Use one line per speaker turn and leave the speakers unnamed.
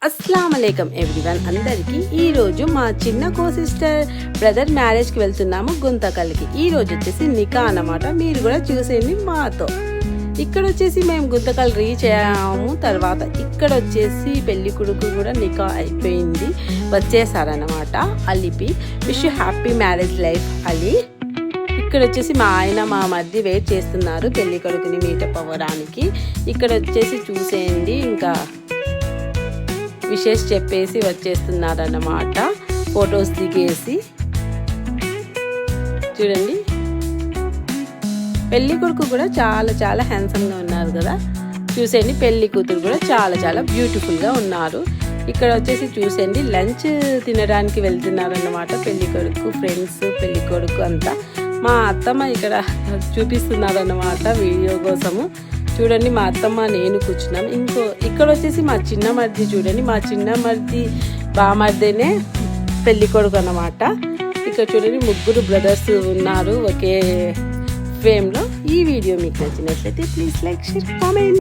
అస్సలాము అలైకుం ఎవ్రీవన్ అందరికీ ఈరోజు మా చిన్న కో సిస్టర్ బ్రదర్ మ్యారేజ్కి వెళ్తున్నాము గుంతకల్కి. ఈరోజు వచ్చేసి నికా అన్నమాట. మీరు కూడా చూసేయండి మాతో. ఇక్కడ వచ్చేసి మేము గుంతకల్ రీచ్ అయ్యాము. తర్వాత ఇక్కడ వచ్చేసి పెళ్లి కొడుకు కూడా నికా అయిపోయింది, వచ్చేసారనమాట. అలిపి wish you happy marriage life Ali. ఇక్కడ వచ్చేసి మా ఆయన మా మధ్య వెయిట్ చేస్తున్నారు పెళ్లి కొడుకుని మీటప్ అవ్వడానికి. ఇక్కడ వచ్చేసి చూసేయండి, ఇంకా విషెస్ చెప్పేసి వచ్చేస్తున్నారన్నమాట. ఫొటోస్ దిగేసి చూడండి, పెళ్లి కొడుకు కూడా చాలా చాలా హ్యాండ్సమ్గా ఉన్నారు కదా. చూసేయండి, పెళ్లి కూతురు కూడా చాలా చాలా బ్యూటిఫుల్గా ఉన్నారు. ఇక్కడ వచ్చేసి చూసేయండి, లంచ్ తినడానికి వెళ్తున్నారన్నమాట పెళ్లి కొడుకు ఫ్రెండ్స్, పెళ్లి కొడుకు అంతా. మా అత్తమ్మ ఇక్కడ చూపిస్తున్నారన్నమాట వీడియో కోసము. చూడండి, మా అత్తమ్మ నేను కూర్చున్నాం. ఇక్కడ వచ్చేసి మా చిన్న మరిది. చూడండి, మా చిన్న మరిది బామర్దేనే పెళ్లి కొడుకు అన్నమాట. ఇక్కడ చూడండి, ముగ్గురు బ్రదర్స్ ఉన్నారు ఒకే ఫ్రేమ్లో. ఈ వీడియో మీకు నచ్చినట్లయితే ప్లీజ్ లైక్, షేర్, కామెంట్.